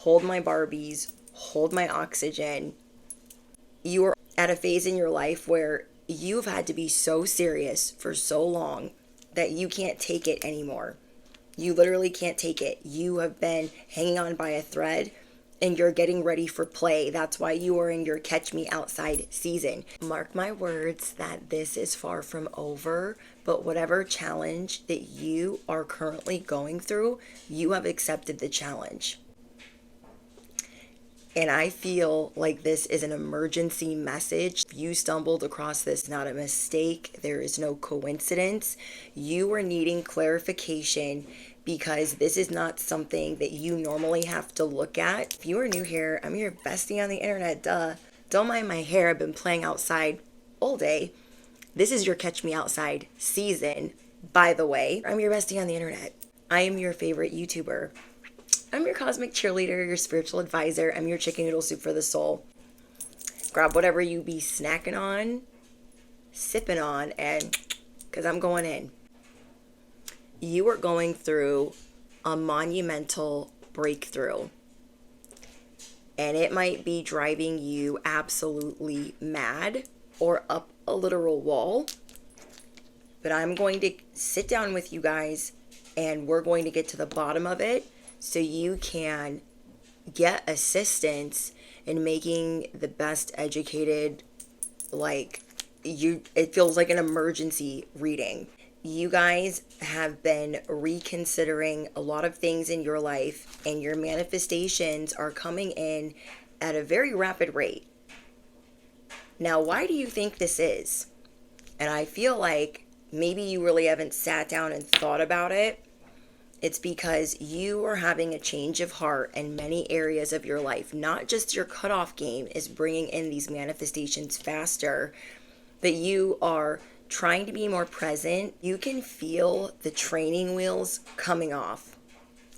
hold my Barbies, hold my oxygen. You are at a phase in your life where you've had to be so serious for so long that you can't take it anymore. You literally can't take it. You have been hanging on by a thread and you're getting ready for play. That's why you are in your catch me outside season. Mark my words that this is far from over, but whatever challenge that you are currently going through, you have accepted the challenge. And I feel like this is an emergency message. If you stumbled across this, not a mistake. There is no coincidence. You are needing clarification because this is not something that you normally have to look at. If you are new here, I'm your bestie on the internet, duh. Don't mind my hair. I've been playing outside all day. This is your Catch Me Outside season, by the way. I'm your bestie on the internet. I am your favorite YouTuber. I'm your cosmic cheerleader, your spiritual advisor. I'm your chicken noodle soup for the soul. Grab whatever you be snacking on, sipping on, and because I'm going in. You are going through a monumental breakthrough. And it might be driving you absolutely mad or up a literal wall. But I'm going to sit down with you guys and we're going to get to the bottom of it, so you can get assistance in making the best educated, it feels like an emergency reading. You guys have been reconsidering a lot of things in your life, and your manifestations are coming in at a very rapid rate. Now, why do you think this is? And I feel like maybe you really haven't sat down and thought about it. It's because you are having a change of heart in many areas of your life. Not just your cutoff game is bringing in these manifestations faster, but you are trying to be more present. You can feel the training wheels coming off.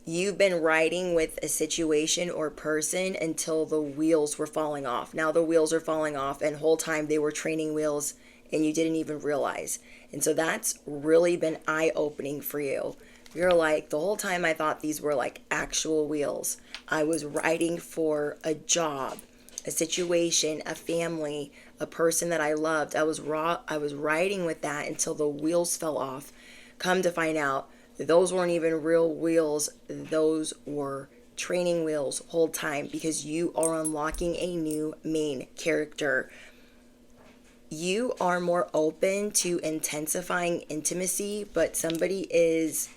You've been riding with a situation or person until the wheels were falling off. Now the wheels are falling off, and the whole time they were training wheels and you didn't even realize. And so that's really been eye-opening for you. You're like, the whole time I thought these were like actual wheels. I was riding for a job, a situation, a family, a person that I loved. I was riding with that until the wheels fell off. Come to find out, those weren't even real wheels. Those were training wheels whole time, because you are unlocking a new main character. You are more open to intensifying intimacy, but somebody is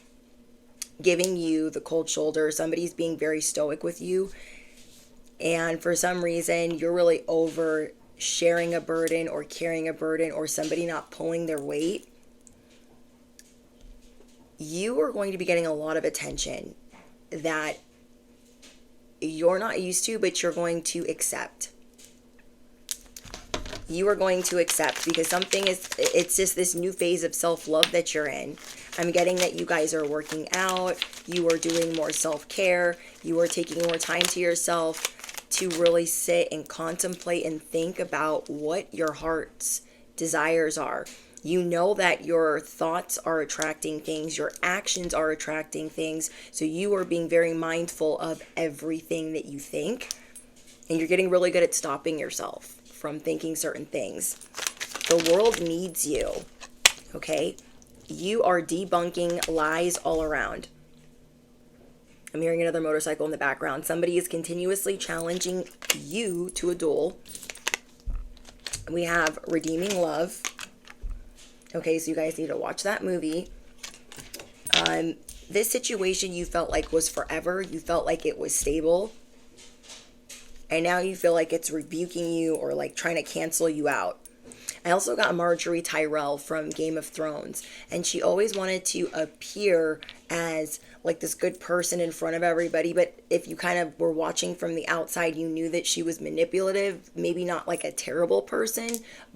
giving you the cold shoulder. Somebody's being very stoic with you. And for some reason, you're really over sharing a burden or carrying a burden, or somebody not pulling their weight. You are going to be getting a lot of attention that you're not used to, but you're going to accept. You are going to accept, because it's just this new phase of self-love that you're in. I'm getting that you guys are working out, you are doing more self-care, you are taking more time to yourself to really sit and contemplate and think about what your heart's desires are. You know that your thoughts are attracting things, your actions are attracting things, so you are being very mindful of everything that you think, and you're getting really good at stopping yourself from thinking certain things. The world needs you, okay? You are debunking lies all around. I'm hearing another motorcycle in the background. Somebody is continuously challenging you to a duel. We have redeeming love. Okay, so you guys need to watch that movie. This situation you felt like was forever. You felt like it was stable. And now you feel like it's rebuking you or like trying to cancel you out. I also got Marjorie Tyrell from Game of Thrones, and she always wanted to appear as like this good person in front of everybody, but if you kind of were watching from the outside, you knew that she was manipulative, maybe not like a terrible person,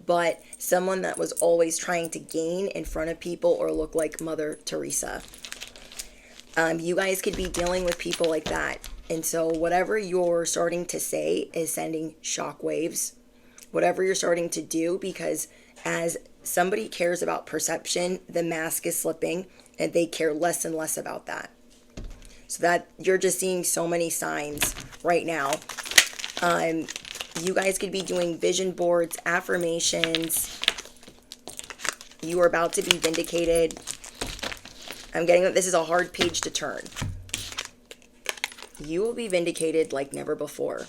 but someone that was always trying to gain in front of people or look like Mother Teresa. You guys could be dealing with people like that, and so whatever you're starting to say is sending shockwaves. Whatever you're starting to do, because as somebody cares about perception, the mask is slipping and they care less and less about that. So that you're just seeing so many signs right now. You guys could be doing vision boards, affirmations. You are about to be vindicated. I'm getting that this is a hard page to turn. You will be vindicated like never before.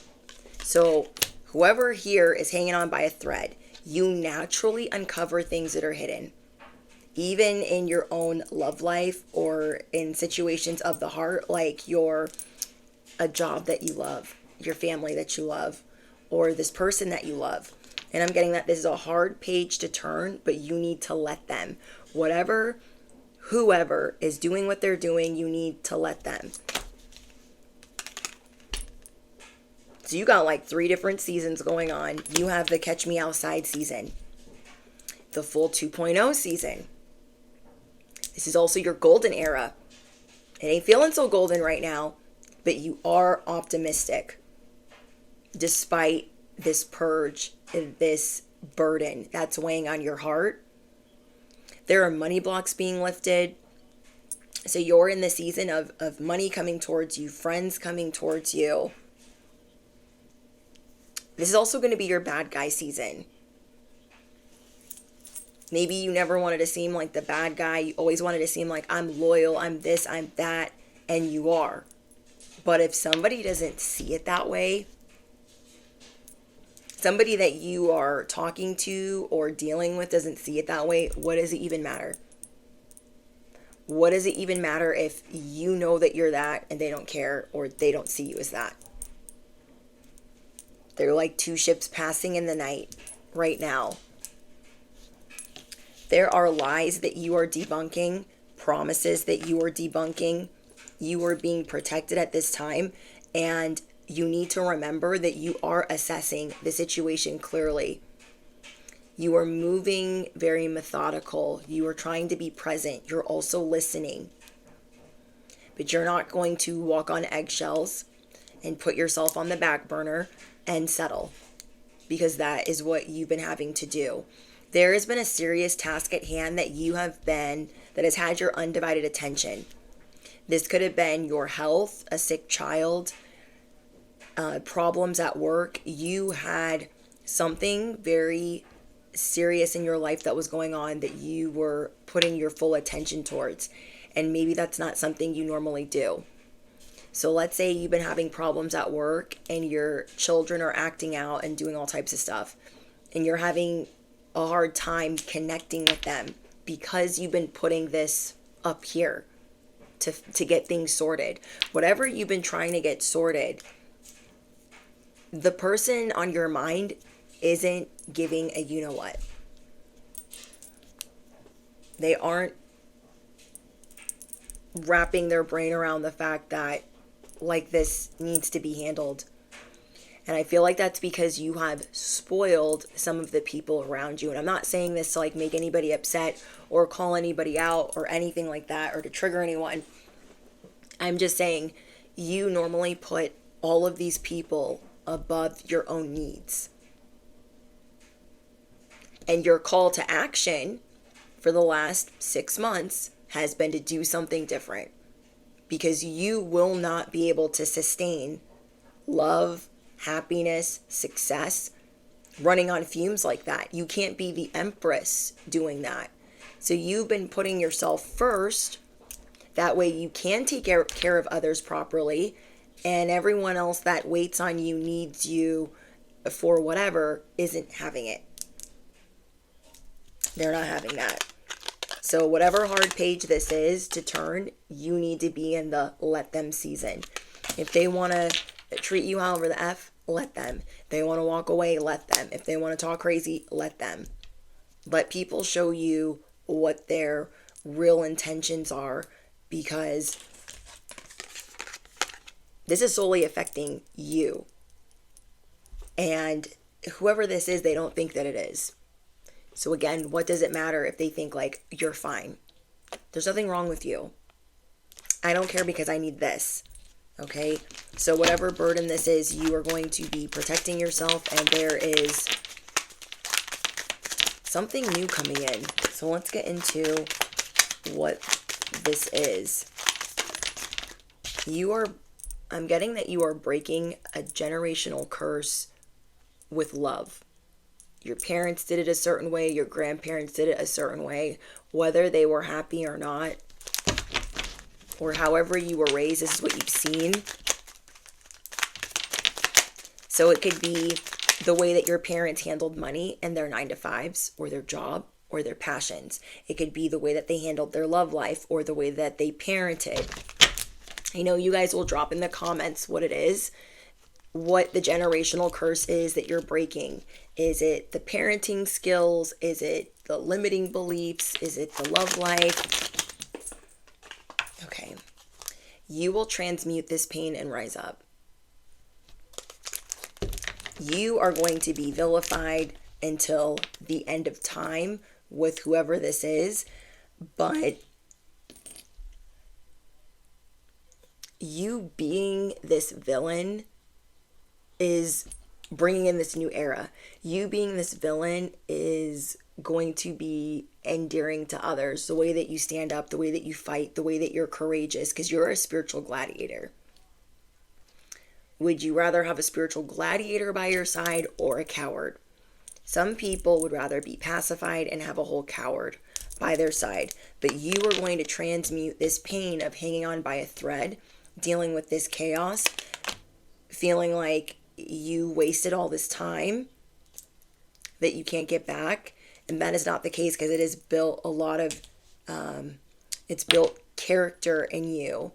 So whoever here is hanging on by a thread, you naturally uncover things that are hidden. Even in your own love life or in situations of the heart, like a job that you love, your family that you love, or this person that you love. And I'm getting that this is a hard page to turn, but you need to let them. Whoever is doing what they're doing, you need to let them. So you got like 3 different seasons going on. You have the Catch Me Outside season, the full 2.0 season. This is also your golden era. It ain't feeling so golden right now, but you are optimistic despite this purge, this burden that's weighing on your heart. There are money blocks being lifted. So you're in the season of money coming towards you, friends coming towards you. This is also going to be your bad guy season. Maybe you never wanted to seem like the bad guy. You always wanted to seem like I'm loyal, I'm this, I'm that, and you are. But if somebody doesn't see it that way, somebody that you are talking to or dealing with doesn't see it that way, what does it even matter? What does it even matter if you know that you're that and they don't care or they don't see you as that? They're like 2 ships passing in the night right now. There are lies that you are debunking, promises that you are debunking. You are being protected at this time, and you need to remember that you are assessing the situation clearly. You are moving very methodical. You are trying to be present. You're also listening. But you're not going to walk on eggshells and put yourself on the back burner and settle, because that is what you've been having to do. There has been a serious task at hand that has had your undivided attention. This could have been your health, a sick child, problems at work. You had something very serious in your life that was going on that you were putting your full attention towards. And maybe that's not something you normally do. So let's say you've been having problems at work and your children are acting out and doing all types of stuff, and you're having a hard time connecting with them because you've been putting this up here to get things sorted. Whatever you've been trying to get sorted, the person on your mind isn't giving a you know what. They aren't wrapping their brain around the fact that like this needs to be handled. And I feel like that's because you have spoiled some of the people around you. And I'm not saying this to like make anybody upset or call anybody out or anything like that or to trigger anyone. I'm just saying you normally put all of these people above your own needs. And your call to action for the last 6 months has been to do something different, because you will not be able to sustain love, happiness, success running on fumes like that. You can't be the empress doing that. So you've been putting yourself first. That way you can take care of others properly, and everyone else that waits on you, needs you for whatever, isn't having it. They're not having that. So whatever hard page this is to turn, you need to be in the let them season. If they want to treat you however the F, let them. If they want to walk away, let them. If they want to talk crazy, let them. Let people show you what their real intentions are, because this is solely affecting you. And whoever this is, they don't think that it is. So again, what does it matter if they think like you're fine? There's nothing wrong with you. I don't care because I need this. Okay? So whatever burden this is, you are going to be protecting yourself, and there is something new coming in. So let's get into what this is. You are I'm getting that you are breaking a generational curse with love. Your parents did it a certain way, your grandparents did it a certain way, whether they were happy or not, or however you were raised, this is what you've seen. So it could be the way that your parents handled money and their 9-to-5s, or their job, or their passions. It could be the way that they handled their love life, or the way that they parented. I know you guys will drop in the comments what it is, what the generational curse is that you're breaking. Is it the parenting skills? Is it the limiting beliefs? Is it the love life? Okay. You will transmute this pain and rise up. You are going to be vilified until the end of time with whoever this is, but you being this villain is bringing in this new era. You being this villain is going to be endearing to others. The way that you stand up, the way that you fight, the way that you're courageous, because you're a spiritual gladiator. Would you rather have a spiritual gladiator by your side or a coward? Some people would rather be pacified and have a whole coward by their side. But you are going to transmute this pain of hanging on by a thread, dealing with this chaos, feeling like you wasted all this time that you can't get back. And that is not the case, because it has built a lot of, it's built character in you.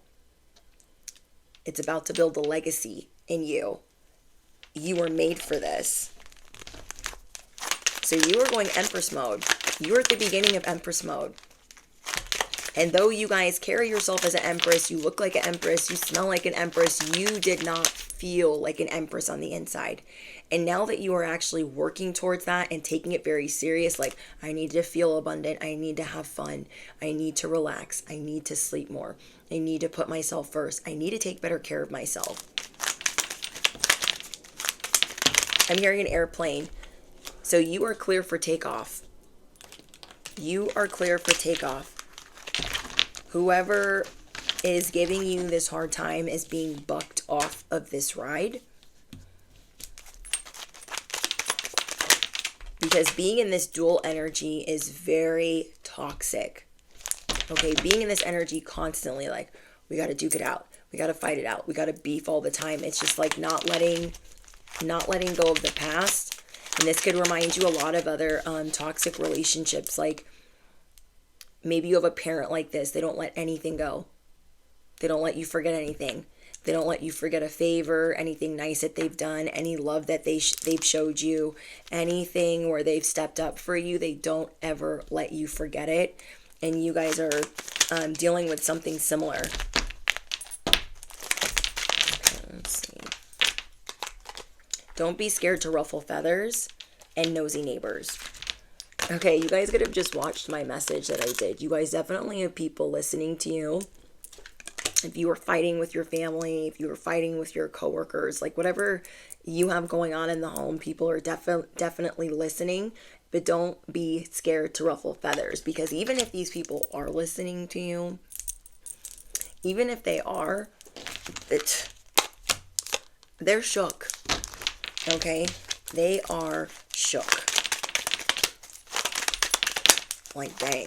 It's about to build a legacy in you. You were made for this. So you are going Empress mode. You are at the beginning of Empress mode. And though you guys carry yourself as an Empress, you look like an Empress, you smell like an Empress, you did not feel like an Empress on the inside. And now that you are actually working towards that and taking it very serious, like, I need to feel abundant, I need to have fun, I need to relax, I need to sleep more, I need to put myself first, I need to take better care of myself. I'm hearing an airplane. So you are clear for takeoff. You are clear for takeoff. Whoever is giving you this hard time is being bucked off of this ride. Because being in this dual energy is very toxic. Okay, being in this energy constantly, like, we got to duke it out. We got to fight it out. We got to beef all the time. It's just like not letting go of the past. And this could remind you a lot of other toxic relationships. Like, maybe you have a parent like this. They don't let anything go. They don't let you forget anything. They don't let you forget a favor, anything nice that they've done, any love that they've showed you, anything where they've stepped up for you. They don't ever let you forget it. And you guys are dealing with something similar. Okay, let's see. Don't be scared to ruffle feathers and nosy neighbors. Okay, you guys could have just watched my message that I did. You guys definitely have people listening to you. If you were fighting with your family, if you were fighting with your coworkers, like whatever you have going on in the home, people are definitely listening. But don't be scared to ruffle feathers, because even if these people are listening to you, even if they are, they're shook. Okay? They are shook. Like, dang.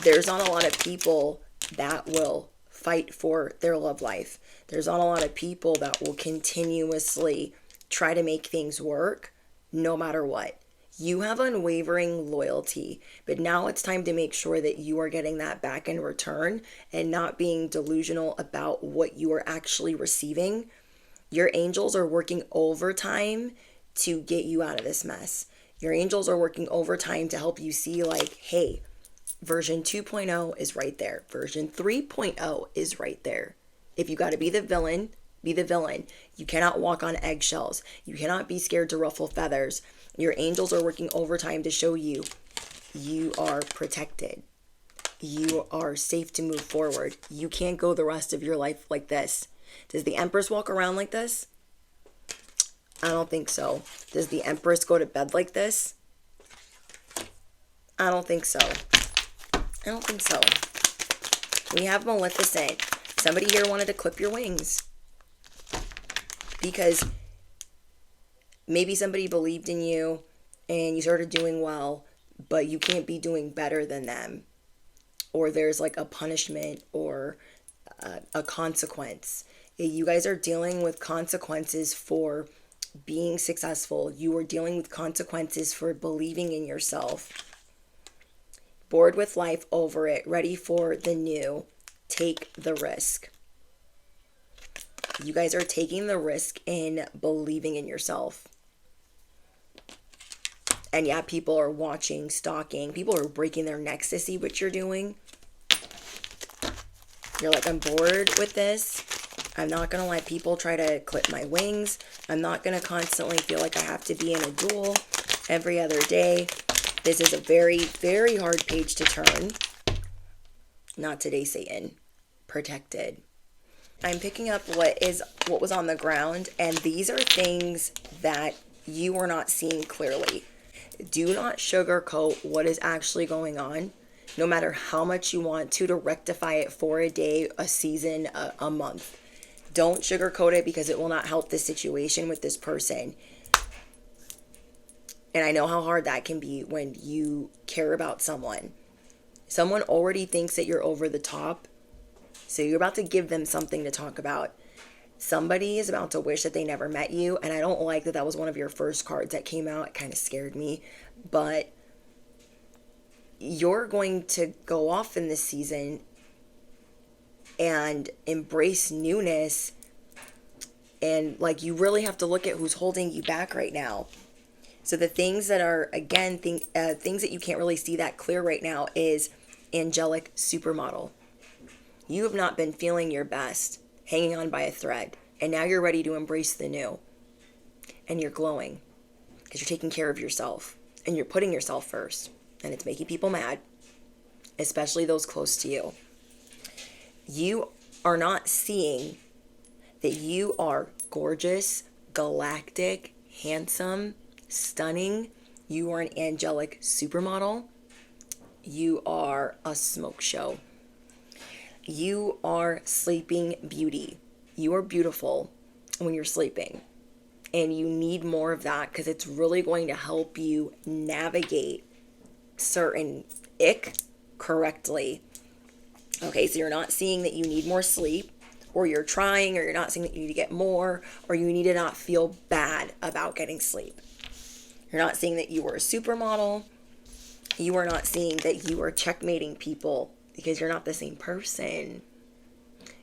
There's not a lot of people that will fight for their love life. There's not a lot of people that will continuously try to make things work no matter what. You have unwavering loyalty, but now it's time to make sure that you are getting that back in return and not being delusional about what you are actually receiving. Your angels are working overtime to get you out of this mess. Your angels are working overtime to help you see, like, hey, version 2.0 is right there. Version 3.0 is right there. If you got to be the villain, be the villain. You cannot walk on eggshells. You cannot be scared to ruffle feathers. Your angels are working overtime to show you you are protected. You are safe to move forward. You can't go the rest of your life like this. Does the Empress walk around like this? I don't think so. Does the Empress go to bed like this? I don't think so. I don't think so. We have Maleficent. Somebody here wanted to clip your wings because maybe somebody believed in you and you started doing well, but you can't be doing better than them. Or there's like a punishment or a consequence. You guys are dealing with consequences for being successful. You are dealing with consequences for believing in yourself. Bored with life, over it, ready for the new. Take the risk. You guys are taking the risk in believing in yourself. And yeah, people are watching, stalking. People are breaking their necks to see what you're doing. You're like, I'm bored with this. I'm not going to let people try to clip my wings. I'm not going to constantly feel like I have to be in a duel every other day. This is a very, very hard page to turn. Not today, Satan. Protected. I'm picking up what was on the ground, and these are things that you are not seeing clearly. Do not sugarcoat what is actually going on, no matter how much you want to rectify it for a day, a season, a month. Don't sugarcoat it because it will not help the situation with this person. And I know how hard that can be when you care about someone. Someone already thinks that you're over the top, so you're about to give them something to talk about. Somebody is about to wish that they never met you, and I don't like that was one of your first cards that came out. It kind of scared me, but you're going to go off in this season and embrace newness, and like you really have to look at who's holding you back right now. So the things that are, again, things that you can't really see that clear right now is angelic supermodel. You have not been feeling your best, hanging on by a thread, and now you're ready to embrace the new. And you're glowing because you're taking care of yourself and you're putting yourself first, and it's making people mad, especially those close to you. You are not seeing that you are gorgeous, galactic, handsome, stunning. You are an angelic supermodel. You are a smoke show. You are sleeping beauty. You are beautiful when you're sleeping. And you need more of that because it's really going to help you navigate certain ick correctly. Okay, so you're not seeing that you need more sleep, or you're trying, or you're not seeing that you need to get more, or you need to not feel bad about getting sleep. You're not seeing that you are a supermodel. You are not seeing that you are checkmating people because you're not the same person.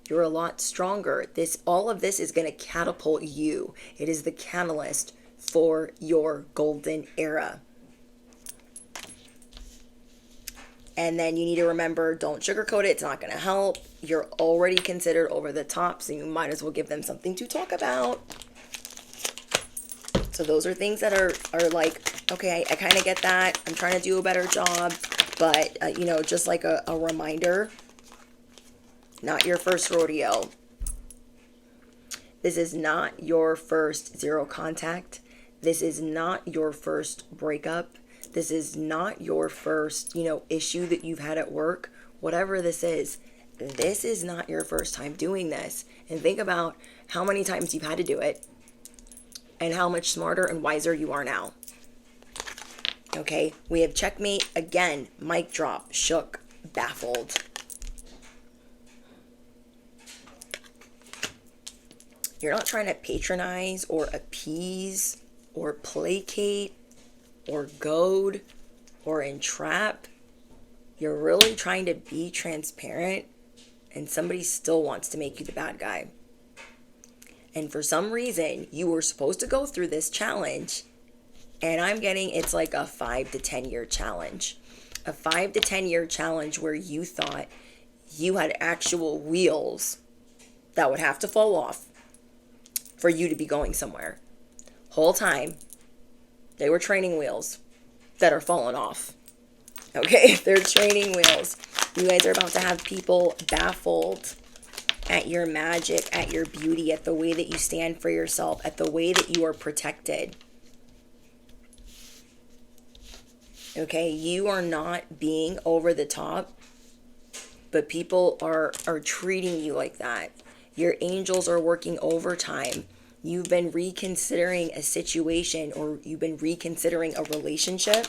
You're a lot stronger. All of this is going to catapult you. It is the catalyst for your golden era. And then you need to remember, don't sugarcoat it. It's not going to help. You're already considered over the top, so you might as well give them something to talk about. So those are things that are like, okay, I kind of get that. I'm trying to do a better job. But, just like a reminder, not your first rodeo. This is not your first zero contact. This is not your first breakup. This is not your first, issue that you've had at work. Whatever this is not your first time doing this. And think about how many times you've had to do it and how much smarter and wiser you are now. Okay, we have checkmate again, mic drop, shook, baffled. You're not trying to patronize or appease or placate or goad or entrap. You're really trying to be transparent, and somebody still wants to make you the bad guy. And for some reason, you were supposed to go through this challenge, and I'm getting it's like a 5 to 10 year challenge. A 5 to 10 year challenge where you thought you had actual wheels that would have to fall off for you to be going somewhere. Whole time, they were training wheels that are falling off. Okay, they're training wheels. You guys are about to have people baffled at your magic, at your beauty, at the way that you stand for yourself, at the way that you are protected. Okay, you are not being over the top but people are treating you like that. Your angels are working overtime. You've been reconsidering a situation, or you've been reconsidering a relationship.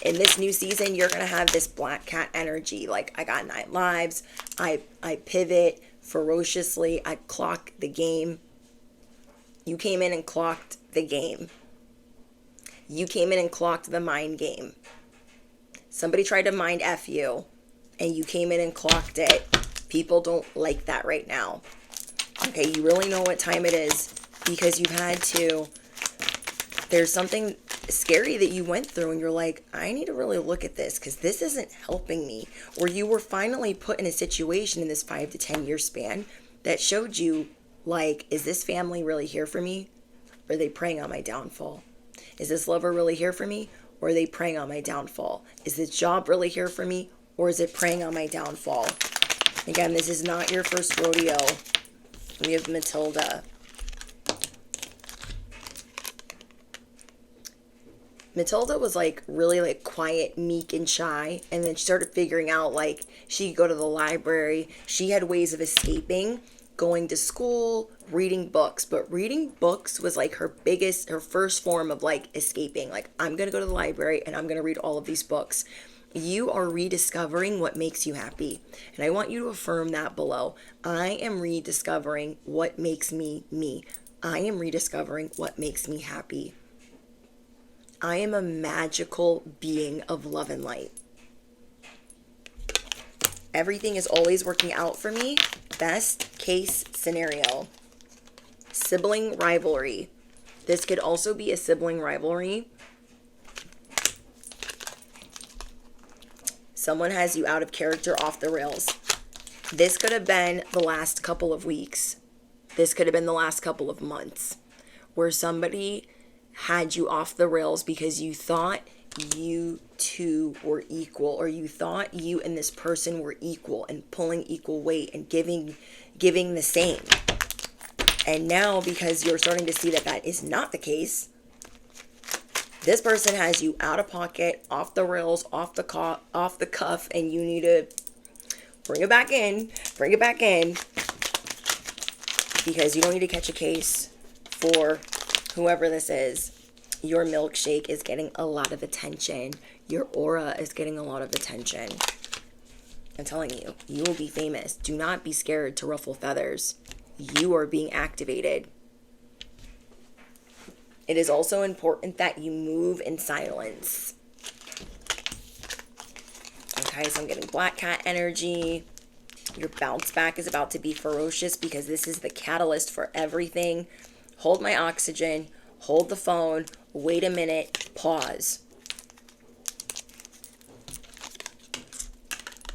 In this new season, you're going to have this black cat energy. Like, I got 9 lives. I pivot ferociously. I clock the game. You came in and clocked the game. You came in and clocked the mind game. Somebody tried to mind F you, and you came in and clocked it. People don't like that right now. Okay, you really know what time it is, because you've had to, there's something scary that you went through, and you're like, I need to really look at this, because this isn't helping me. Or you were finally put in a situation in this 5 to 10 year span that showed you, like, is this family really here for me? Or are they preying on my downfall? Is this lover really here for me? Or are they preying on my downfall? Is this job really here for me? Or is it preying on my downfall? Again, this is not your first rodeo. We have Matilda. Matilda was like really like quiet, meek, and shy. And then she started figuring out like she could go to the library. She had ways of escaping, going to school, reading books. But reading books was like her first form of like escaping. Like, I'm going to go to the library and I'm going to read all of these books. You are rediscovering what makes you happy. And I want you to affirm that below. I am rediscovering what makes me me. I am rediscovering what makes me happy. I am a magical being of love and light. Everything is always working out for me. Best case scenario. Sibling rivalry. This could also be a sibling rivalry. Someone has you out of character, off the rails. This could have been the last couple of weeks. This could have been the last couple of months, where somebody had you off the rails because you thought you two were equal, or you thought you and this person were equal and pulling equal weight and giving the same. And now, because you're starting to see that that is not the case, this person has you out of pocket, off the rails, off the cuff, and you need to bring it back in, because you don't need to catch a case for whoever this is. Your milkshake is getting a lot of attention. Your aura is getting a lot of attention. I'm telling you, you will be famous. Do not be scared to ruffle feathers. You are being activated. It is also important that you move in silence. Okay, so I'm getting black cat energy. Your bounce back is about to be ferocious, because this is the catalyst for everything. Hold my oxygen. Hold the phone. Wait a minute. Pause.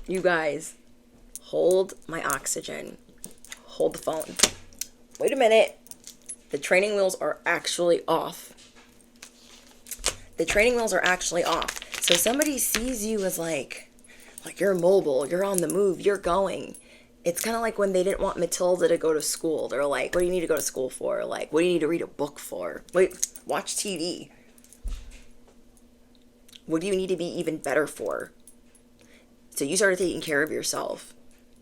You guys, hold my oxygen. Hold the phone. Wait a minute. The training wheels are actually off. The training wheels are actually off. So somebody sees you as like you're mobile, you're on the move, you're going. It's kind of like when they didn't want Matilda to go to school. They're like, what do you need to go to school for? Like, what do you need to read a book for? Wait, watch TV. What do you need to be even better for? So you started taking care of yourself.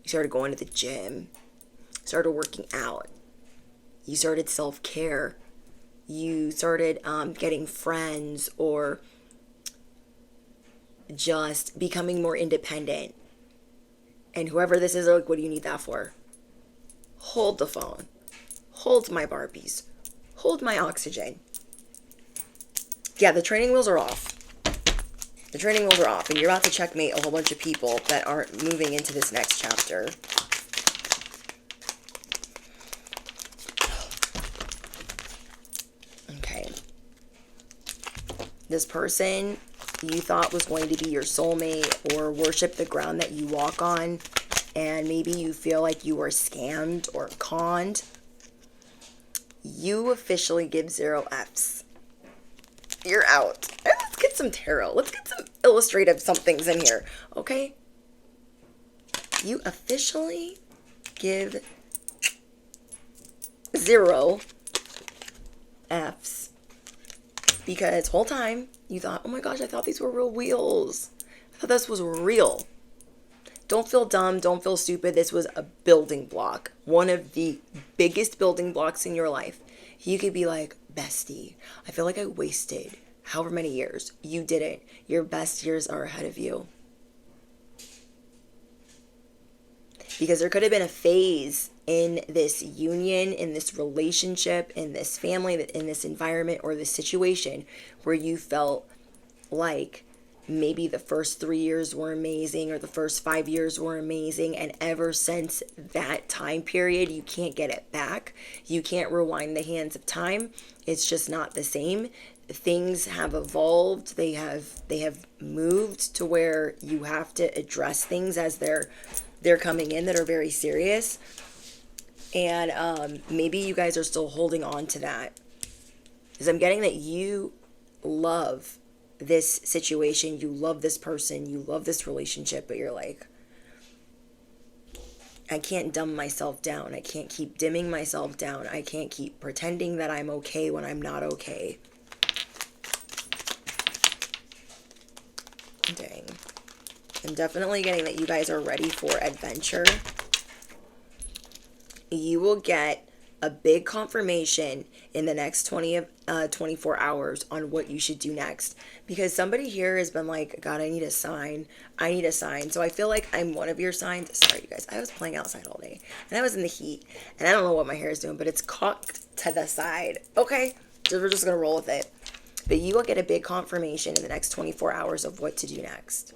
You started going to the gym. Started working out. You started self-care. You started getting friends, or just becoming more independent. And whoever this is, like, what do you need that for? Hold the phone. Hold my Barbies. Hold my oxygen. Yeah, the training wheels are off. The training wheels are off, and you're about to checkmate a whole bunch of people that aren't moving into this next chapter. Okay. This person you thought was going to be your soulmate, or worship the ground that you walk on, and maybe you feel like you were scammed or conned, you officially give 0 Fs. You're out. And let's get some tarot. Let's get some illustrative somethings in here, okay? You officially give 0 Fs. Because whole time you thought, oh my gosh, I thought these were real wheels. I thought this was real. Don't feel dumb. Don't feel stupid. This was a building block. One of the biggest building blocks in your life. You could be like, bestie, I feel like I wasted however many years. You didn't. Your best years are ahead of you. Because there could have been a phase in this union, in this relationship, in this family, in this environment, or this situation where you felt like maybe the first 3 years were amazing or the first 5 years were amazing, and ever since that time period, you can't get it back. You can't rewind the hands of time. It's just not the same. Things have evolved. They have moved to where you have to address things as they're coming in that are very serious. And maybe you guys are still holding on to that, because I'm getting that you love this situation, you love this person, you love this relationship, but you're like, I can't dumb myself down. I can't keep dimming myself down. I can't keep pretending that I'm okay when I'm not okay. Dang. I'm definitely getting that you guys are ready for adventure. You will get a big confirmation in the next 24 hours on what you should do next. Because somebody here has been like, God, I need a sign. I need a sign. So I feel like I'm one of your signs. Sorry, you guys. I was playing outside all day. And I was in the heat. And I don't know what my hair is doing, but it's cocked to the side. Okay? So we're just going to roll with it. But you will get a big confirmation in the next 24 hours of what to do next.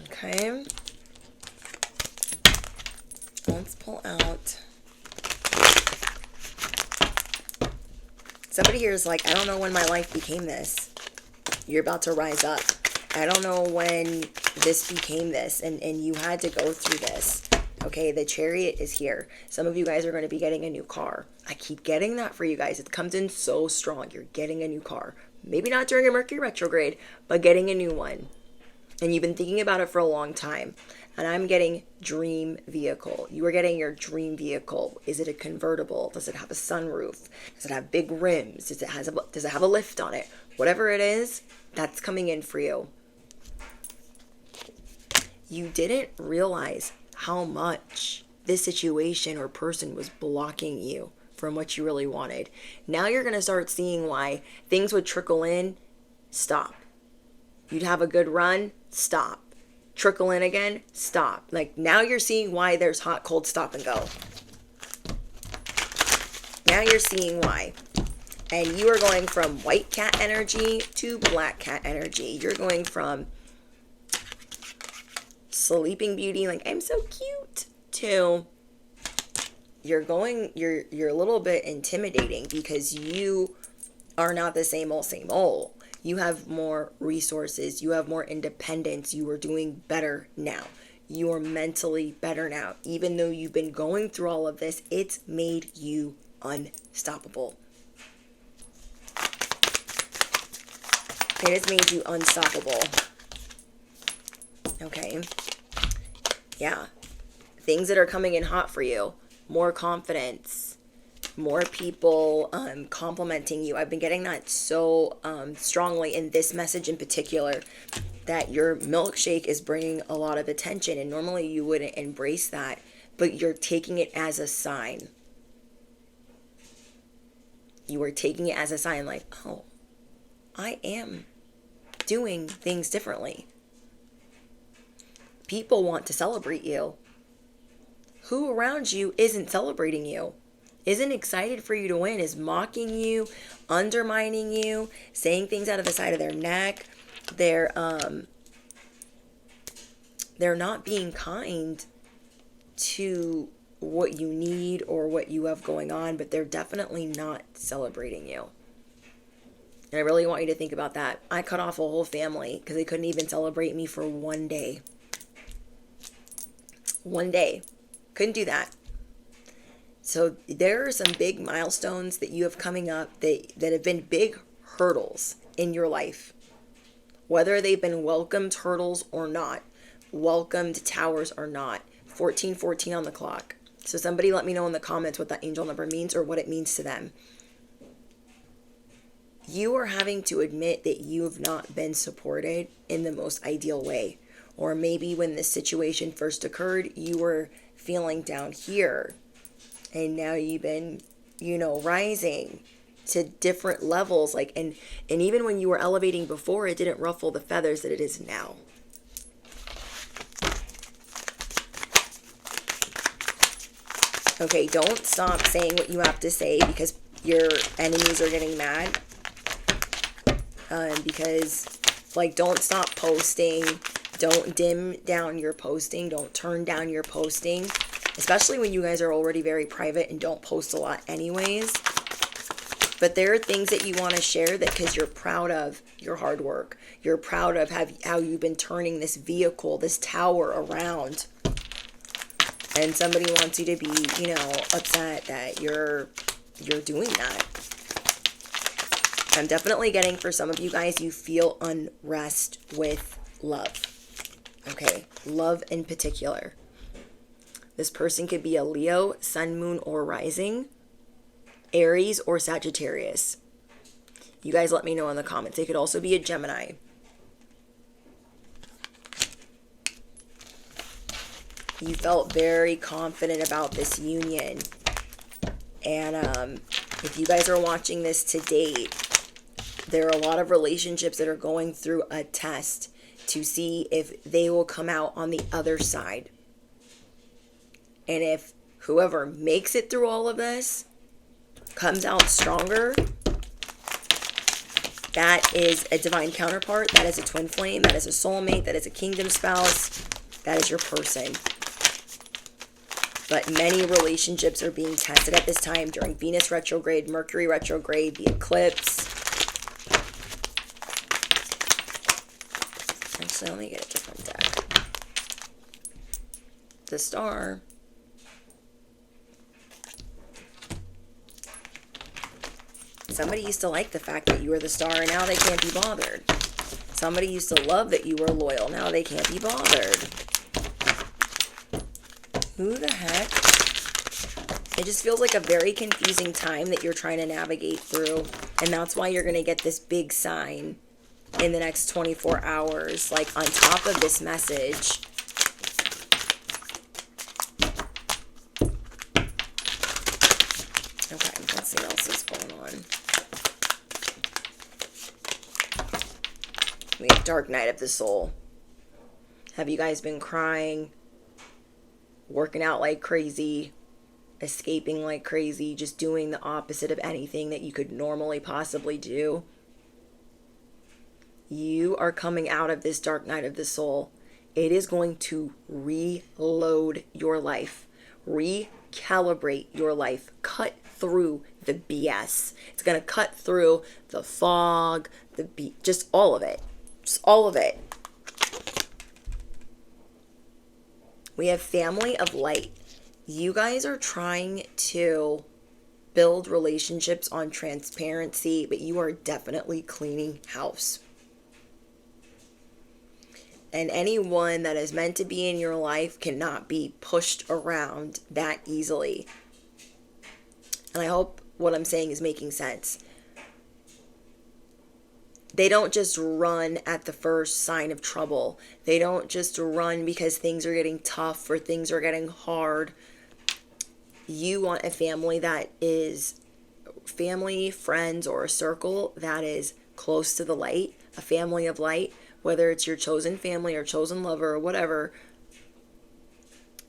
Okay. Let's pull out. Somebody here is like, I don't know when my life became this. You're about to rise up. I don't know when this became this, and you had to go through this. Okay, the Chariot is here. Some of you guys are going to be getting a new car. I keep getting that for you guys. It comes in so strong. You're getting a new car. Maybe not during a Mercury retrograde, but getting a new one. And you've been thinking about it for a long time. And I'm getting dream vehicle. You are getting your dream vehicle. Is it a convertible? Does it have a sunroof? Does it have big rims? Does it have a lift on it? Whatever it is, that's coming in for you. You didn't realize how much this situation or person was blocking you from what you really wanted. Now you're going to start seeing why things would trickle in, stop. You'd have a good run, stop. Trickle in again, stop. Like, now you're seeing why there's hot, cold, stop and go. Now you're seeing why. And you are going from white cat energy to black cat energy. You're going from Sleeping Beauty, like, I'm so cute, to you're a little bit intimidating because you are not the same old. You have more resources. You have more independence. You are doing better now. You are mentally better now. Even though you've been going through all of this, it's made you unstoppable. It has made you unstoppable. Okay. Yeah. Things that are coming in hot for you. More confidence. More people complimenting you. I've been getting that so strongly in this message in particular, that your milkshake is bringing a lot of attention, and normally you wouldn't embrace that, but you're taking it as a sign. You are taking it as a sign, like, oh, I am doing things differently. People want to celebrate you. Who around you isn't celebrating you? Isn't excited for you to win, is mocking you, undermining you, saying things out of the side of their neck. They're not being kind to what you need or what you have going on, but they're definitely not celebrating you. And I really want you to think about that. I cut off a whole family because they couldn't even celebrate me for one day. One day. Couldn't do that. So there are some big milestones that you have coming up that have been big hurdles in your life. Whether they've been welcomed hurdles or not, welcomed towers or not. 1414 on the clock. So somebody let me know in the comments what that angel number means or what it means to them. You are having to admit that you have not been supported in the most ideal way. Or maybe when this situation first occurred, you were feeling down here. And now you've been, rising to different levels. And even when you were elevating before, it didn't ruffle the feathers that it is now. Okay, don't stop saying what you have to say because your enemies are getting mad. Because, don't stop posting. Don't dim down your posting. Don't turn down your posting. Especially when you guys are already very private and don't post a lot anyways. But there are things that you want to share that because you're proud of your hard work. You're proud of how you've been turning this vehicle, this tower around. And somebody wants you to be, upset that you're doing that. I'm definitely getting, for some of you guys, you feel unrest with love. Okay, love in particular. This person could be a Leo, Sun, Moon, or Rising, Aries, or Sagittarius. You guys let me know in the comments. They could also be a Gemini. You felt very confident about this union. And if you guys are watching this to date, there are a lot of relationships that are going through a test to see if they will come out on the other side. And if whoever makes it through all of this comes out stronger, that is a divine counterpart. That is a twin flame. That is a soulmate. That is a kingdom spouse. That is your person. But many relationships are being tested at this time during Venus retrograde, Mercury retrograde, the eclipse. Actually, let me get a different deck. The Star. Somebody used to like the fact that you were the star and now they can't be bothered. Somebody used to love that you were loyal. Now they can't be bothered. Who the heck? It just feels like a very confusing time that you're trying to navigate through. And that's why you're going to get this big sign in the next 24 hours, on top of this message. Okay, let's see what else is going on. We have Dark Night of the Soul. Have you guys been crying, working out like crazy, escaping like crazy, just doing the opposite of anything that you could normally possibly do? You are coming out of this Dark Night of the Soul. It is going to reload your life, recalibrate your life, cut through the BS. It's going to cut through the fog, just all of it. Just all of it. We have Family of Light. You guys are trying to build relationships on transparency, but you are definitely cleaning house. And anyone that is meant to be in your life cannot be pushed around that easily. And I hope what I'm saying is making sense. They don't just run at the first sign of trouble. They don't just run because things are getting tough or things are getting hard. You want a family that is family, friends, or a circle that is close to the light, a family of light, whether it's your chosen family or chosen lover or whatever.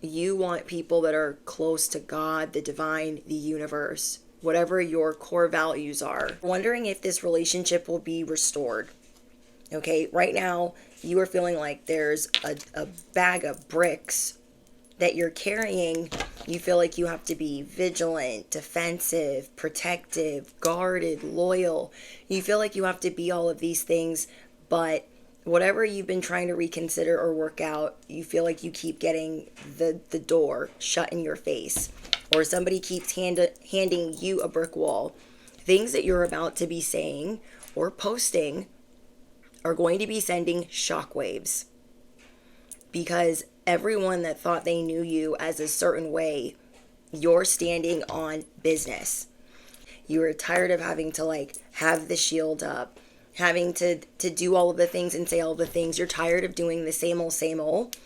You want people that are close to God, the divine, the universe, whatever your core values are. Wondering if this relationship will be restored. Okay, right now you are feeling like there's a bag of bricks that you're carrying. You feel like you have to be vigilant, defensive, protective, guarded, loyal. You feel like you have to be all of these things, but whatever you've been trying to reconsider or work out, you feel like you keep getting the door shut in your face. Or somebody keeps handing you a brick wall. Things that you're about to be saying or posting are going to be sending shockwaves. Because everyone that thought they knew you as a certain way, you're standing on business. You are tired of having to like have the shield up, having to do all of the things and say all the things. You're tired of doing the same old, same old.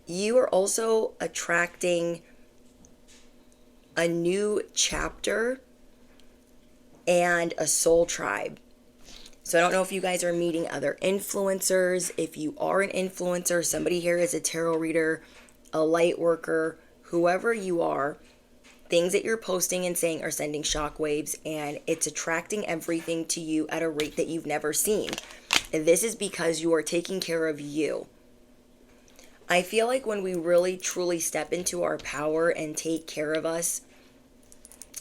You are also attracting a new chapter and a soul tribe. So I don't know if you guys are meeting other influencers. If you are an influencer, somebody here is a tarot reader, a light worker, whoever you are, things that you're posting and saying are sending shockwaves, and it's attracting everything to you at a rate that you've never seen. And this is because you are taking care of you. I feel like when we really truly step into our power and take care of us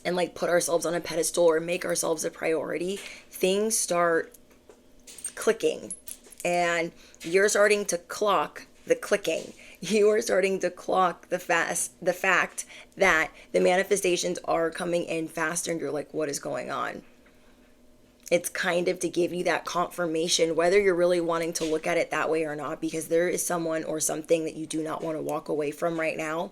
and like put ourselves on a pedestal or make ourselves a priority, things start clicking, and you're starting to clock the clicking. You are starting to clock the fact that the manifestations are coming in faster, and you're like, what is going on? It's kind of to give you that confirmation, whether you're really wanting to look at it that way or not, because there is someone or something that you do not want to walk away from right now.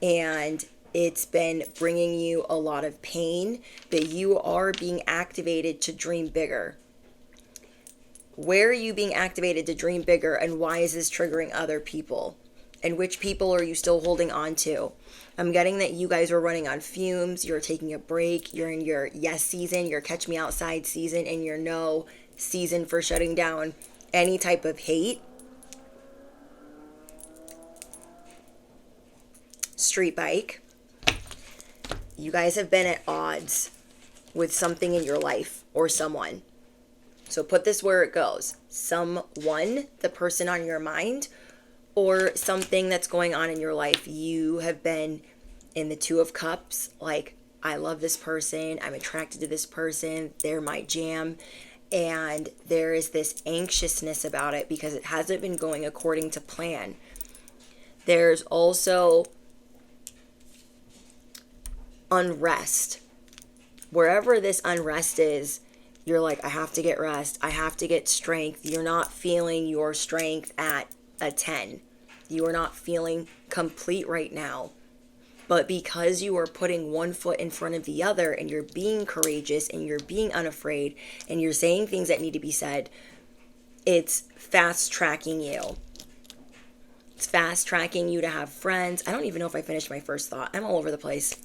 And it's been bringing you a lot of pain, but you are being activated to dream bigger. Where are you being activated to dream bigger, and why is this triggering other people? And which people are you still holding on to? I'm getting that you guys are running on fumes, you're taking a break, you're in your yes season, your catch me outside season, and your no season for shutting down any type of hate. Street bike. You guys have been at odds with something in your life or someone. So put this where it goes. Someone, the person on your mind, or something that's going on in your life. You have been in the Two of Cups, like, I love this person, I'm attracted to this person, they're my jam. And there is this anxiousness about it because it hasn't been going according to plan. There's also unrest. Wherever this unrest is, you're like, I have to get rest. I have to get strength. You're not feeling your strength at a 10. You are not feeling complete right now. But because you are putting one foot in front of the other, and you're being courageous, and you're being unafraid, and you're saying things that need to be said, it's fast tracking you. It's fast tracking you to have friends. I don't even know if I finished my first thought. I'm all over the place.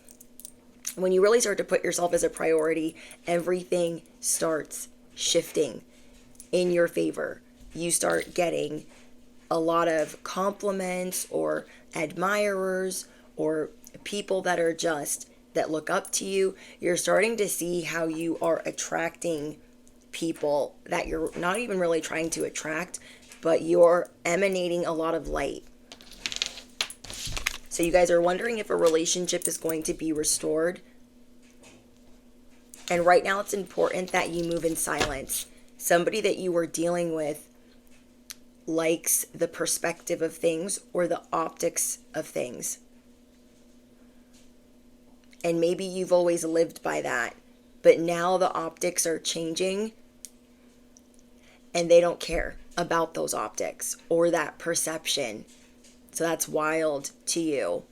When you really start to put yourself as a priority, everything starts shifting in your favor. You start getting a lot of compliments or admirers or people that are just, that look up to you. You're starting to see how you are attracting people that you're not even really trying to attract, but you're emanating a lot of light. So you guys are wondering if a relationship is going to be restored. And right now it's important that you move in silence. Somebody that you are dealing with likes the perspective of things or the optics of things. And maybe you've always lived by that, but now the optics are changing and they don't care about those optics or that perception. So that's wild to you.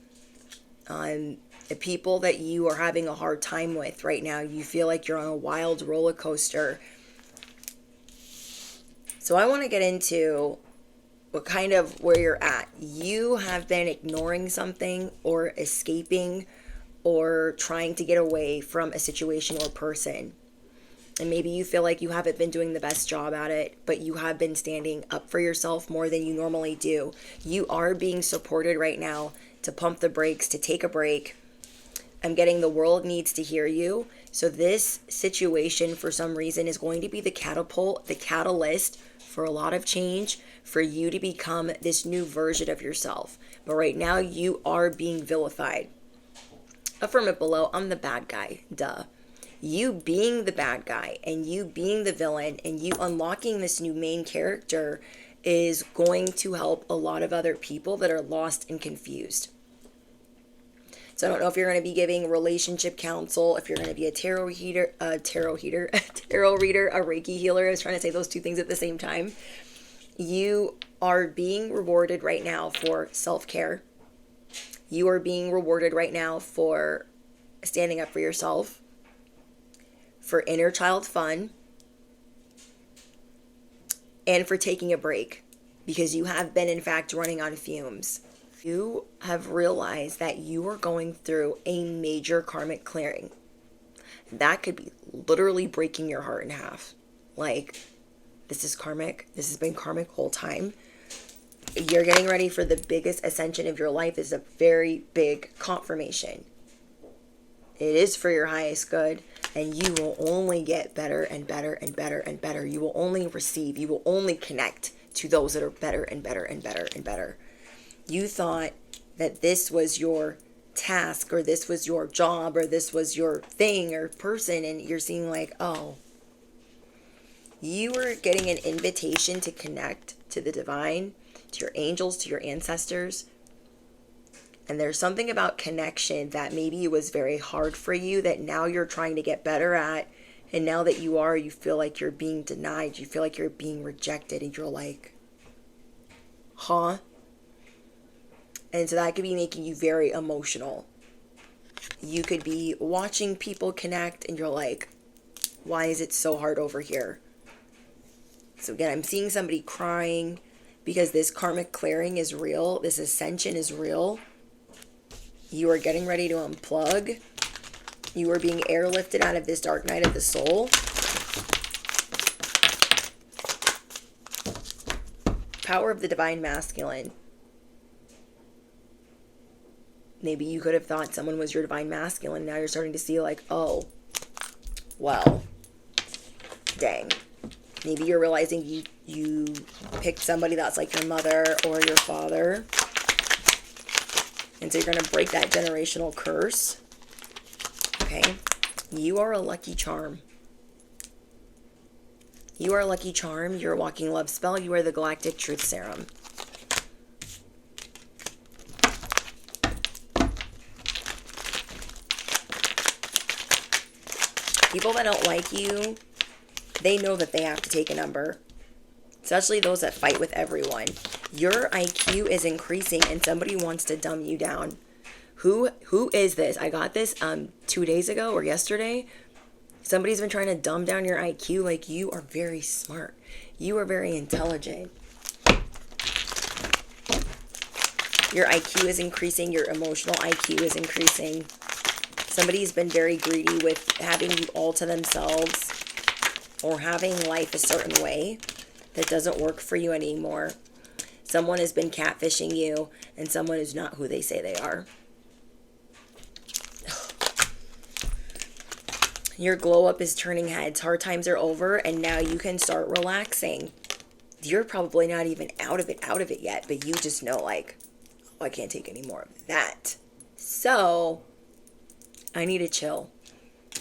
The people that you are having a hard time with right now, you feel like you're on a wild roller coaster. So I want to get into what kind of where you're at. You have been ignoring something or escaping or trying to get away from a situation or person. And maybe you feel like you haven't been doing the best job at it, but you have been standing up for yourself more than you normally do. You are being supported right now to pump the brakes, to take a break. I'm getting the world needs to hear you. So this situation, for some reason, is going to be the catapult, the catalyst for a lot of change, for you to become this new version of yourself. But right now, you are being vilified. Affirm it below. I'm the bad guy. Duh. You being the bad guy and you being the villain and you unlocking this new main character is going to help a lot of other people that are lost and confused. So I don't know if you're going to be giving relationship counsel, if you're going to be a tarot reader, a Reiki healer. I was trying to say those two things at the same time. You are being rewarded right now for self-care. You are being rewarded right now for standing up for yourself, for inner child fun, and for taking a break, because you have been, in fact, running on fumes. You have realized that you are going through a major karmic clearing. That could be literally breaking your heart in half. Like, this is karmic. This has been karmic whole time. You're getting ready for the biggest ascension of your life. This is a very big confirmation. It is for your highest good, and you will only get better and better and better and better. You will only receive. You will only connect to those that are better and better and better and better. You thought that this was your task, or this was your job, or this was your thing or person, and you're seeing like, oh, you were getting an invitation to connect to the divine, to your angels, to your ancestors. And there's something about connection that maybe it was very hard for you, that now you're trying to get better at. And now that you are, you feel like you're being denied. You feel like you're being rejected. And you're like, huh? And so that could be making you very emotional. You could be watching people connect and you're like, why is it so hard over here? So again, I'm seeing somebody crying because this karmic clearing is real. This ascension is real. You are getting ready to unplug. You are being airlifted out of this dark night of the soul. Power of the divine masculine. Maybe you could have thought someone was your divine masculine. Now you're starting to see like, oh, well, dang. Maybe you're realizing you picked somebody that's like your mother or your father. And so you're going to break that generational curse. Okay. You are a lucky charm. You are a lucky charm. You're a walking love spell. You are the galactic truth serum. People that don't like you, they know that they have to take a number. Especially those that fight with everyone. Your IQ is increasing and somebody wants to dumb you down. Who is this? I got this 2 days ago or yesterday. Somebody's been trying to dumb down your IQ. Like, you are very smart. You are very intelligent. Your IQ is increasing. Your emotional IQ is increasing. Somebody's been very greedy with having you all to themselves, or having life a certain way that doesn't work for you anymore. Someone has been catfishing you, and someone is not who they say they are. Your glow up is turning heads. Hard times are over, and now you can start relaxing. You're probably not even out of it yet, but you just know like, oh, I can't take any more of that. So, I need to chill.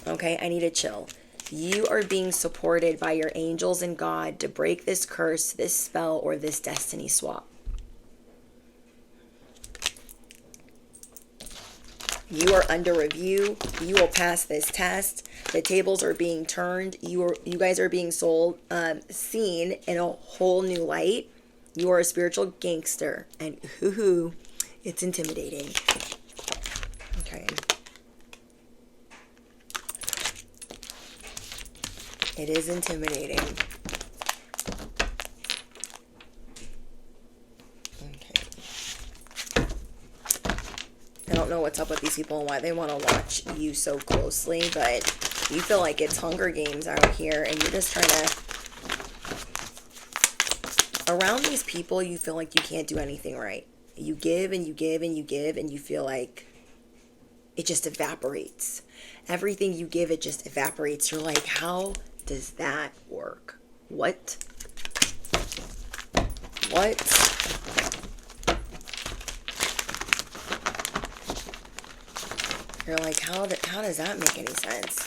Okay, I need to chill. You are being supported by your angels and God to break this curse, this spell, or this destiny swap. You are under review. You will pass this test. The tables are being turned. You guys are being seen in a whole new light. You are a spiritual gangster, and it's intimidating. Okay. It is intimidating. Okay. I don't know what's up with these people and why they want to watch you so closely, but you feel like it's Hunger Games out here, and you're just trying to... Around these people, you feel like you can't do anything right. You give and you give and you give, and you feel like it just evaporates. Everything you give, it just evaporates. You're like, how does that work? What? You're like, how does that make any sense?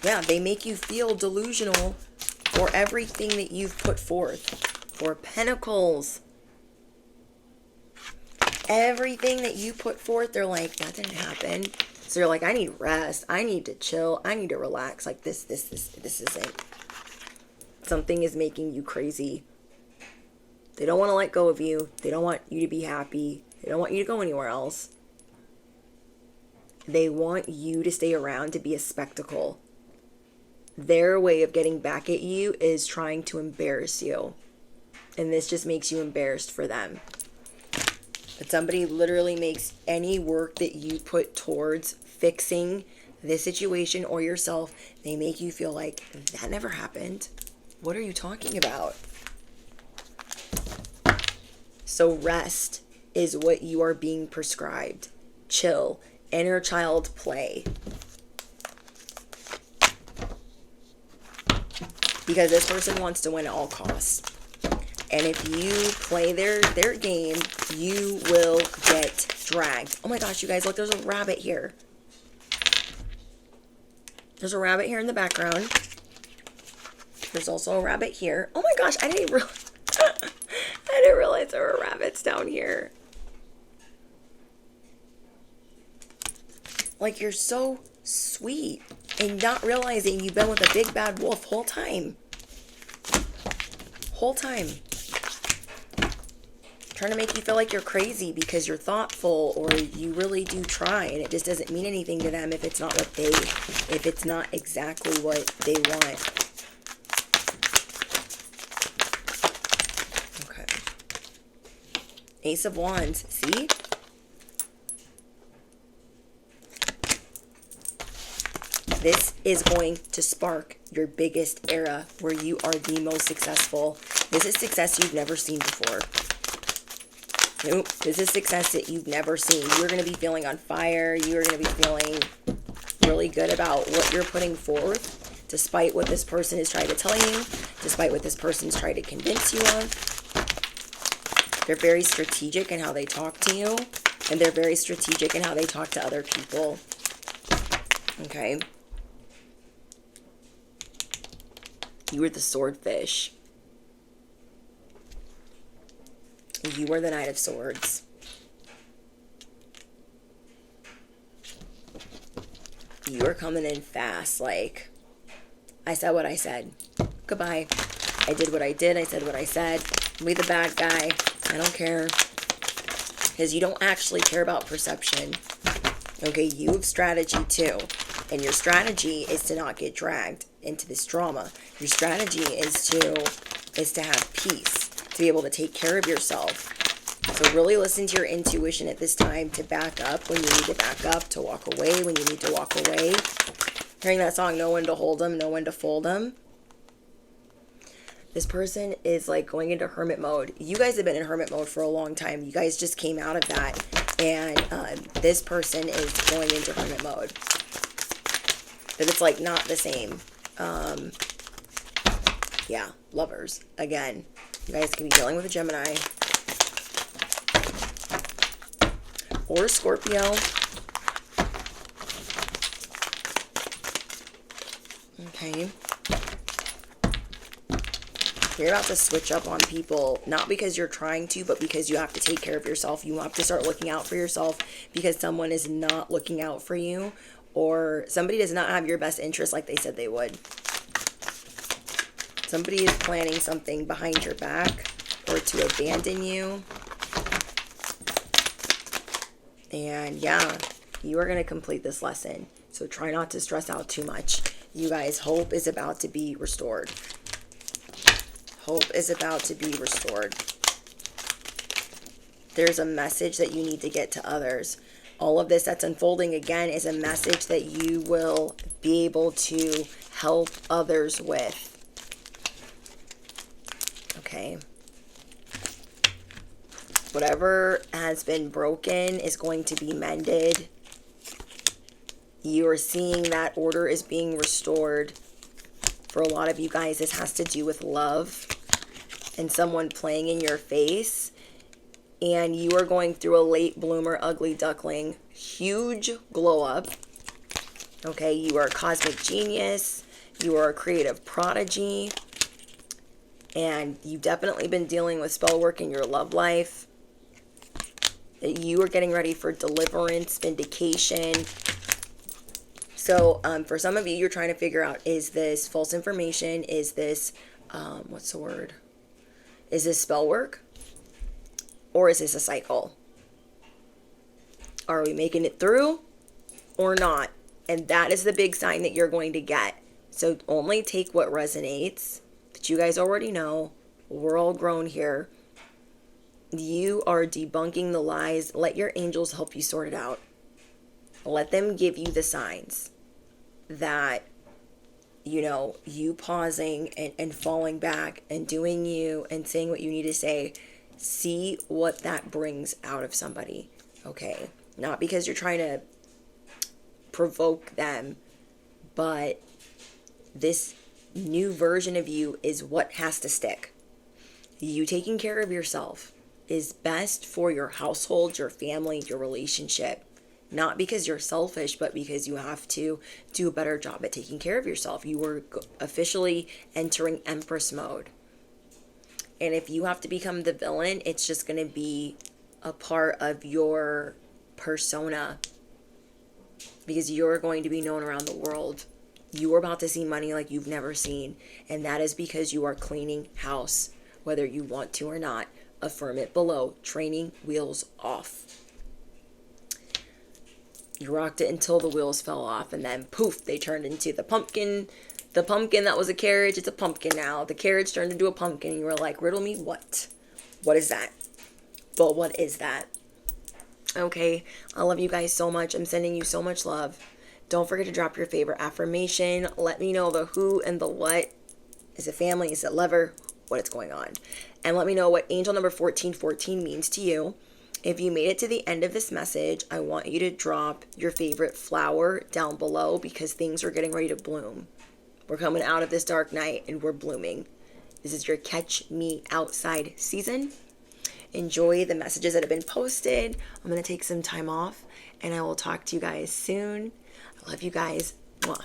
Yeah, they make you feel delusional for everything that you've put forth. For Pentacles. Everything that you put forth, they're like, that didn't happen. So you're like, I need rest. I need to chill. I need to relax. Like this isn't. Something is making you crazy. They don't want to let go of you. They don't want you to be happy. They don't want you to go anywhere else. They want you to stay around to be a spectacle. Their way of getting back at you is trying to embarrass you. And this just makes you embarrassed for them. But somebody literally makes any work that you put towards fixing this situation or yourself, they make you feel like that never happened. What are you talking about? So rest is what you are being prescribed. Chill. Inner child play. Because this person wants to win at all costs. And if you play their game, you will get dragged. Oh my gosh, you guys, look, there's a rabbit here. There's a rabbit here in the background. There's also a rabbit here. Oh my gosh, I didn't realize there were rabbits down here. Like, you're so sweet and not realizing you've been with a big bad wolf whole time. Trying to make you feel like you're crazy because you're thoughtful or you really do try, and it just doesn't mean anything to them if it's not exactly what they want. Okay. Ace of Wands, see? This is going to spark your biggest era where you are the most successful. This is success you've never seen before. Nope, this is success that you've never seen. You're going to be feeling on fire. You're going to be feeling really good about what you're putting forth, despite what this person is trying to tell you, despite what this person's trying to convince you of. They're very strategic in how they talk to you, and they're very strategic in how they talk to other people. Okay? You were the swordfish. You were the Knight of Swords. You are coming in fast. Like, I said what I said. Goodbye. I did what I did. I said what I said. Be the bad guy. I don't care. Because you don't actually care about perception. Okay, you have strategy too. And your strategy is to not get dragged into this drama. Your strategy is to have peace, to be able to take care of yourself. So really listen to your intuition at this time, to back up when you need to back up, to walk away when you need to walk away. Hearing that song, know when to hold them, know when to fold them. This person is like going into hermit mode. You guys have been in hermit mode for a long time. You guys just came out of that. And this person is going into hermit mode. But it's like not the same. Yeah, lovers. Again, you guys can be dealing with a Gemini. Or a Scorpio. Okay. You're about to switch up on people, not because you're trying to, but because you have to take care of yourself. You have to start looking out for yourself because someone is not looking out for you, or somebody does not have your best interest like they said they would. Somebody is planning something behind your back or to abandon you. And yeah, you are going to complete this lesson. So try not to stress out too much. You guys, hope is about to be restored. Hope is about to be restored. There's a message that you need to get to others. All of this that's unfolding again is a message that you will be able to help others with. Okay. Whatever has been broken is going to be mended. You are seeing that order is being restored. For a lot of you guys, this has to do with love and someone playing in your face. And you are going through a late bloomer, ugly duckling, huge glow up. Okay, you are a cosmic genius. You are a creative prodigy. And you've definitely been dealing with spell work in your love life. You are getting ready for deliverance, vindication. So for some of you, you're trying to figure out, is this false information? Is this, what's the word? Is this spell work? Or is this a cycle? Are we making it through? or not. And that is the big sign that you're going to get. So only take what resonates, that you guys already know. We're all grown here. You are debunking the lies. Let your angels help you sort it out. Let them give you the signs that, you pausing and falling back and doing you and saying what you need to say. See what that brings out of somebody. Okay? Not because you're trying to provoke them, but this new version of you is what has to stick. You taking care of yourself is best for your household, your family, your relationship. Not because you're selfish, but because you have to do a better job at taking care of yourself. You are officially entering empress mode. And if you have to become the villain, it's just going to be a part of your persona, because you're going to be known around the world. You are about to see money like you've never seen. And that is because you are cleaning house, whether you want to or not. Affirm it below. Training wheels off. You rocked it until the wheels fell off, and then poof, they turned into the pumpkin. The pumpkin that was a carriage, it's a pumpkin now. The carriage turned into a pumpkin, and you were like, riddle me what? What is that? But what is that? Okay, I love you guys so much. I'm sending you so much love. Don't forget to drop your favorite affirmation. Let me know the who and the what. Is it family? Is it lover? What is going on? And let me know what angel number 1414 means to you. If you made it to the end of this message, I want you to drop your favorite flower down below, because things are getting ready to bloom. We're coming out of this dark night and we're blooming. This is your catch me outside season. Enjoy the messages that have been posted. I'm going to take some time off and I will talk to you guys soon. I love you guys. Mwah.